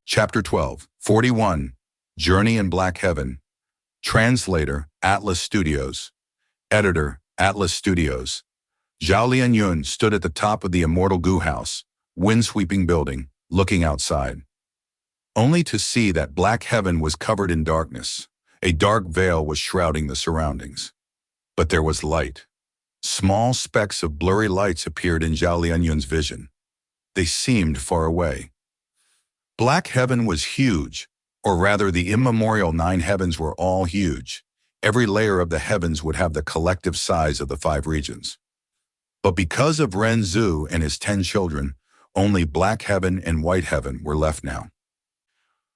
Chapter 12, 41, Journey in Black Heaven. Translator, Atlas Studios. Editor, Atlas Studios. Zhao Lianyun stood at the top of the immortal goo house, wind-sweeping building, looking outside. Only to see that Black Heaven was covered in darkness. A dark veil was shrouding the surroundings. But there was light. Small specks of blurry lights appeared in Zhao Lianyun's vision. They seemed far away. Black Heaven was huge, or rather the immemorial 9 heavens were all huge. Every layer of the heavens would have the collective size of the 5 regions. But because of Ren Zhu and his 10 children, only Black Heaven and White Heaven were left now.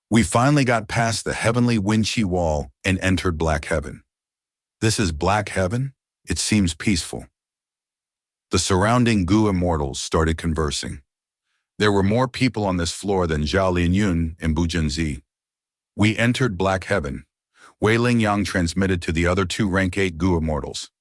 We finally got past the heavenly Wen-Chi wall and entered Black Heaven. This is Black Heaven? It seems peaceful. The surrounding goo immortals started conversing. There were more people on this floor than Zhao Lianyun and Bu Junzi. We entered Black Heaven. Wei Lingyang transmitted to the other 2 rank 8 goo immortals.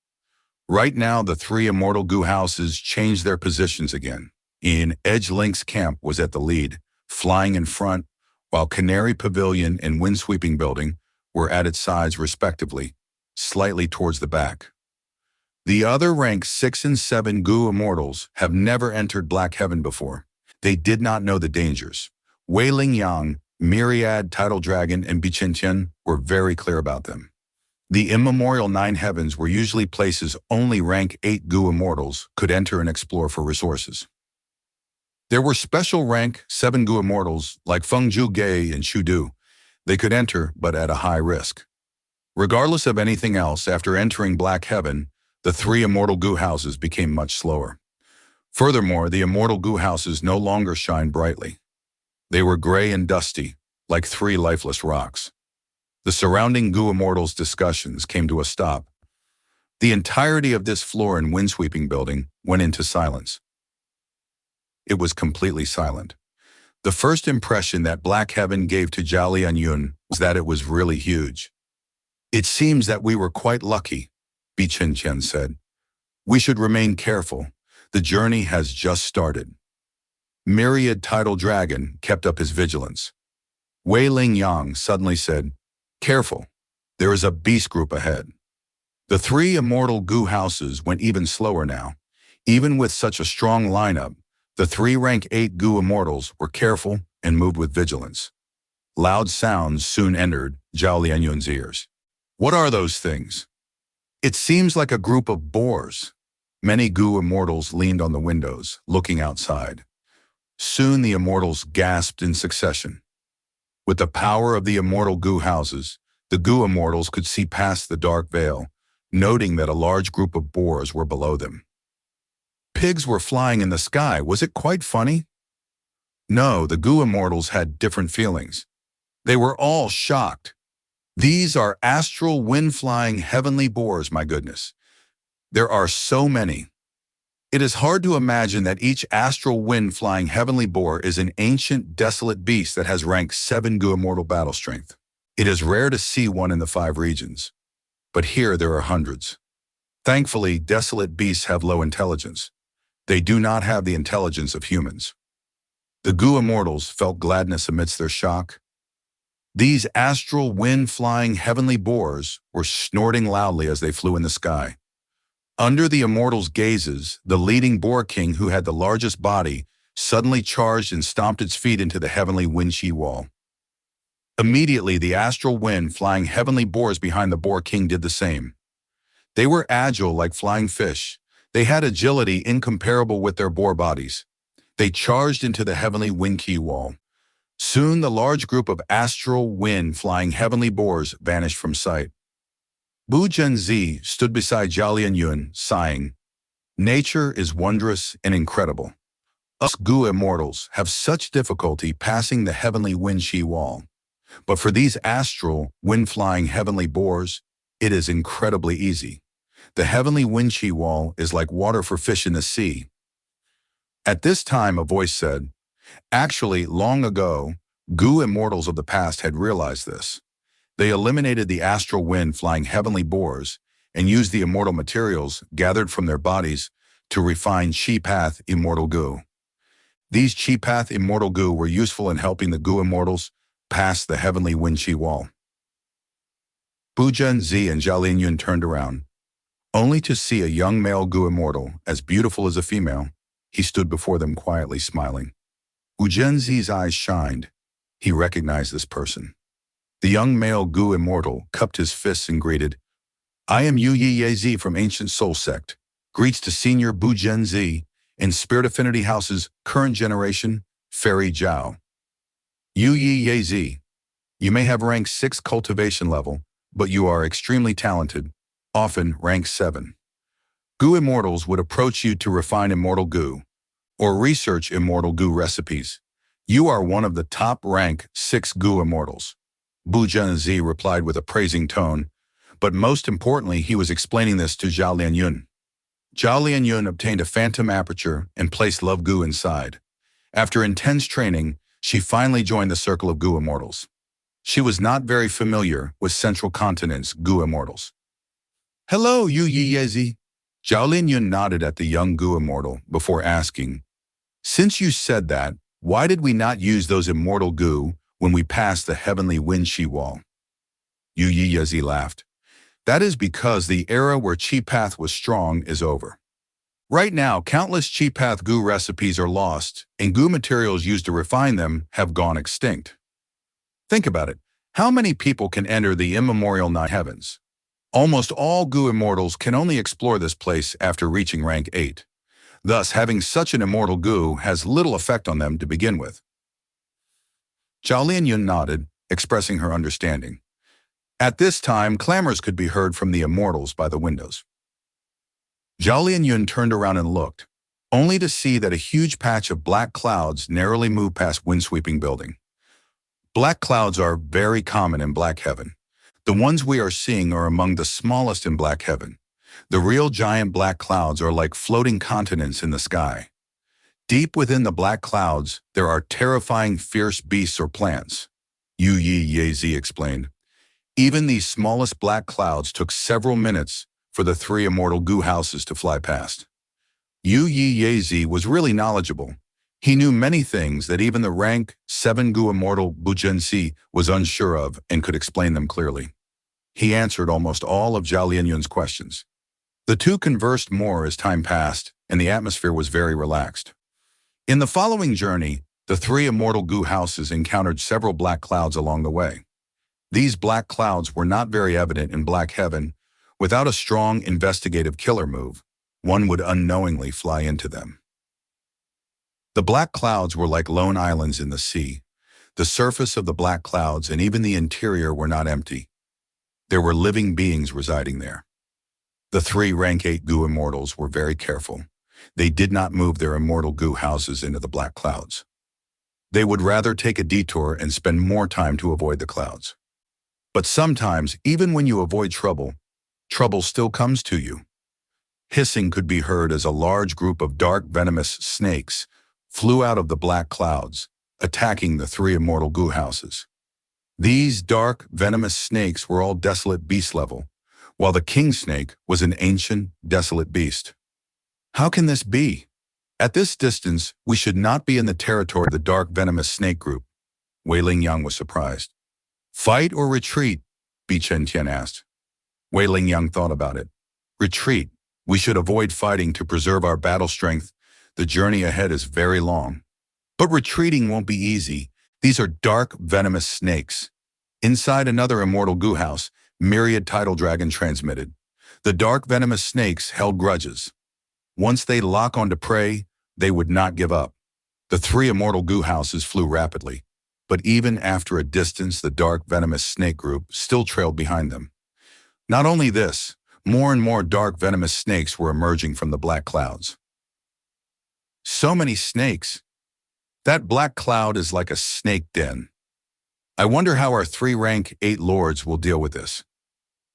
Right now, the 3 immortal goo houses changed their positions again. Edge Link's camp was at the lead, flying in front, while Canary Pavilion and Windsweeping Building were at its sides respectively, slightly towards the back. The other rank 6 and 7 goo immortals have never entered Black Heaven before. They did not know the dangers. Wei Lingyang, Myriad, Tidal Dragon, and Bichen were very clear about them. The immemorial 9 heavens were usually places only rank 8 goo immortals could enter and explore for resources. There were special rank 7 goo immortals like Feng Zhu Gei and Shu Du. They could enter, but at a high risk. Regardless of anything else, after entering Black Heaven, the 3 immortal goo houses became much slower. Furthermore, the immortal goo houses no longer shine brightly. They were gray and dusty, like 3 lifeless rocks. The surrounding goo immortals' discussions came to a stop. The entirety of this floor and windsweeping building went into silence. It was completely silent. The first impression that Black Heaven gave to Zhao Lianyun was that it was really huge. "It seems that we were quite lucky," Bichen said. "We should remain careful. The journey has just started." Myriad Tidal Dragon kept up his vigilance. Wei Lingyang suddenly said, "Careful, there is a beast group ahead." The 3 immortal goo houses went even slower now. Even with such a strong lineup, the 3 rank 8 goo immortals were careful and moved with vigilance. Loud sounds soon entered Zhao Lianyun's ears. "What are those things?" "It seems like a group of boars." Many goo immortals leaned on the windows, looking outside. Soon the immortals gasped in succession. With the power of the immortal goo houses, the goo immortals could see past the dark veil, noting that a large group of boars were below them. Pigs were flying in the sky. Was it quite funny? No, the goo immortals had different feelings. They were all shocked. "These are astral wind-flying heavenly boars, my goodness. There are so many. It is hard to imagine that each astral wind-flying heavenly boar is an ancient, desolate beast that has rank 7 goo immortal battle strength. It is rare to see one in the 5 regions. But here there are hundreds. Thankfully, desolate beasts have low intelligence. They do not have the intelligence of humans." The goo immortals felt gladness amidst their shock. These astral wind-flying heavenly boars were snorting loudly as they flew in the sky. Under the immortals' gazes, the leading boar king, who had the largest body, suddenly charged and stomped its feet into the heavenly Wen-Chi wall. Immediately, the astral wind-flying heavenly boars behind the boar king did the same. They were agile like flying fish. They had agility incomparable with their boar bodies. They charged into the heavenly Wen-Chi wall. Soon, the large group of astral wind-flying heavenly boars vanished from sight. Bu Junzi stood beside Zhao Lianyun, sighing. "Nature is wondrous and incredible. Us goo immortals have such difficulty passing the heavenly Wen-Chi wall. But for these astral, wind-flying heavenly boars, it is incredibly easy. The heavenly Wen-Chi wall is like water for fish in the sea." At this time, a voice said, "Actually, long ago, goo immortals of the past had realized this. They eliminated the astral wind-flying heavenly boars and used the immortal materials gathered from their bodies to refine Chi Path immortal goo. These Chi-Path immortal goo were useful in helping the goo immortals pass the heavenly Wen-Chi wall. Bu Zhenzi and Zhao Lianyun turned around, only to see a young male goo immortal, as beautiful as a female. He stood before them quietly smiling. Bu Zhenzi's eyes shined. He recognized this person. The young male goo immortal cupped his fists and greeted, "I am Yu Yi Yezi from Ancient Soul Sect. Greets to Senior Bu Zhenzi in Spirit Affinity House's current generation, Fairy Zhao. Yu Yi Yezi, you may have rank 6 cultivation level, but you are extremely talented, often rank 7. Goo immortals would approach you to refine immortal goo or research immortal goo recipes. You are one of the top rank 6 goo immortals." Bu Zhenzi replied with a praising tone, but most importantly, he was explaining this to Zhao Lianyun. Zhao Lianyun obtained a phantom aperture and placed Love Goo inside. After intense training, she finally joined the circle of goo immortals. She was not very familiar with Central Continent's goo immortals. "Hello, Yu Yi Yezi." Zhao Lianyun nodded at the young goo immortal before asking, "Since you said that, why did we not use those immortal goo when we passed the heavenly Wen-Chi wall?" Yu Yi Yezi laughed. "That is because the era where Chi-Path was strong is over. Right now, countless Chi-Path goo recipes are lost, and goo materials used to refine them have gone extinct. Think about it. How many people can enter the immemorial nine heavens? Almost all goo immortals can only explore this place after reaching rank 8. Thus, having such an immortal goo has little effect on them to begin with." Zhao Lianyun nodded, expressing her understanding. At this time, clamors could be heard from the immortals by the windows. Zhao Lianyun turned around and looked, only to see that a huge patch of black clouds narrowly moved past windsweeping building. Black clouds are very common in Black Heaven. The ones we are seeing are among the smallest in Black Heaven. The real giant black clouds are like floating continents in the sky. Deep within the black clouds, there are terrifying fierce beasts or plants. Yu Yi Yezi explained. Even these smallest black clouds took several minutes for the 3 immortal goo houses to fly past. Yu Yi Yezi was really knowledgeable. He knew many things that even the rank 7 goo immortal Bu Zhenzi was unsure of and could explain them clearly. He answered almost all of Zhao Lianyun's questions. The two conversed more as time passed, and the atmosphere was very relaxed. In the following journey, the 3 immortal goo houses encountered several black clouds along the way. These black clouds were not very evident in Black Heaven. Without a strong investigative killer move, one would unknowingly fly into them. The black clouds were like lone islands in the sea. The surface of the black clouds and even the interior were not empty. There were living beings residing there. The 3 rank 8 goo immortals were very careful. They did not move their immortal goo houses into the black clouds. They would rather take a detour and spend more time to avoid the clouds. But sometimes, even when you avoid trouble, trouble still comes to you. Hissing could be heard as a large group of dark venomous snakes flew out of the black clouds, attacking the 3 immortal goo houses. These dark, venomous snakes were all desolate beast level, while the king snake was an ancient, desolate beast. How can this be? At this distance, we should not be in the territory of the dark, venomous snake group. Wei Lingyang was surprised. "Fight or retreat?" Bi Chentian asked. Wei Lingyang thought about it. "Retreat. We should avoid fighting to preserve our battle strength. The journey ahead is very long. But retreating won't be easy. These are dark, venomous snakes." Inside another immortal goo house, Myriad Tidal Dragon transmitted. The dark, venomous snakes held grudges. Once they lock onto prey, they would not give up. The 3 immortal goo houses flew rapidly, but even after a distance, the dark, venomous snake group still trailed behind them. Not only this, more and more dark, venomous snakes were emerging from the black clouds. So many snakes. That black cloud is like a snake den. I wonder how our 3 rank 8 lords will deal with this.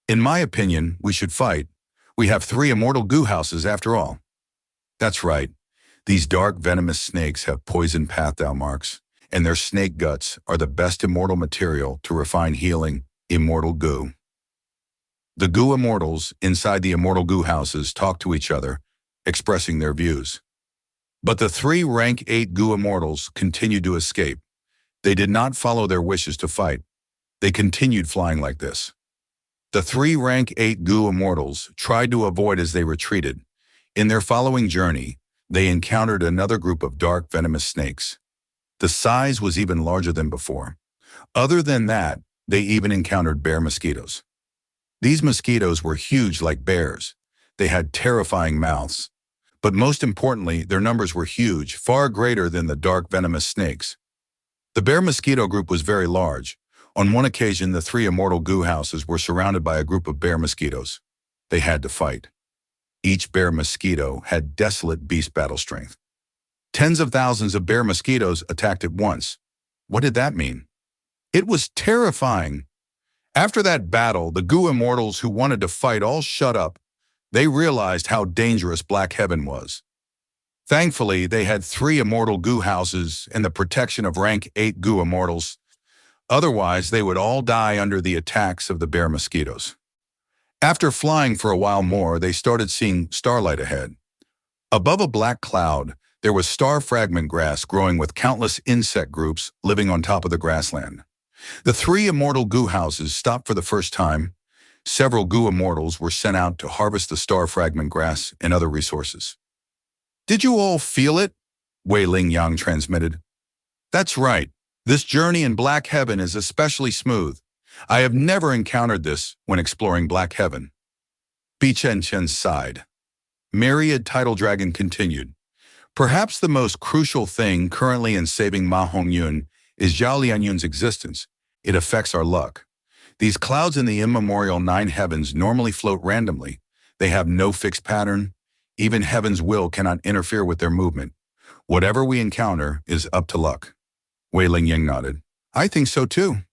In my opinion, we should fight. We have 3 immortal goo houses after all. That's right. These dark, venomous snakes have poison pathdown marks, and their snake guts are the best immortal material to refine healing, immortal goo. The goo immortals inside the immortal goo houses talked to each other, expressing their views. But the three rank 8 Gu immortals continued to escape. They did not follow their wishes to fight. They continued flying like this. The three rank 8 Gu immortals tried to avoid as they retreated. In their following journey, they encountered another group of dark venomous snakes. The size was even larger than before. Other than that, they even encountered bear mosquitoes. These mosquitoes were huge like bears. They had terrifying mouths. But most importantly, their numbers were huge, far greater than the dark venomous snakes. The bear mosquito group was very large. On one occasion, the three immortal Gu houses were surrounded by a group of bear mosquitoes. They had to fight. Each bear mosquito had desolate beast battle strength. Tens of thousands of bear mosquitoes attacked at once. What did that mean? It was terrifying. After that battle, the Gu immortals who wanted to fight all shut up. They realized how dangerous Black Heaven was. Thankfully, they had three immortal Gu houses and the protection of rank 8 Gu immortals. Otherwise, they would all die under the attacks of the bear mosquitoes. After flying for a while more, they started seeing starlight ahead. Above a black cloud, there was star fragment grass growing with countless insect groups living on top of the grassland. The three immortal Gu houses stopped for the first time. Several Gu immortals were sent out to harvest the star fragment grass and other resources. "Did you all feel it?" Wei Ling Yang transmitted. "That's right. This journey in Black Heaven is especially smooth. I have never encountered this when exploring Black Heaven." Bi Chen Chen sighed. Myriad Tidal Dragon continued. "Perhaps the most crucial thing currently in saving Ma Hongyun is Zhao Lianyun's existence. It affects our luck. These clouds in the immemorial 9 heavens normally float randomly. They have no fixed pattern. Even heaven's will cannot interfere with their movement. Whatever we encounter is up to luck." Wei Lingying nodded. "I think so too."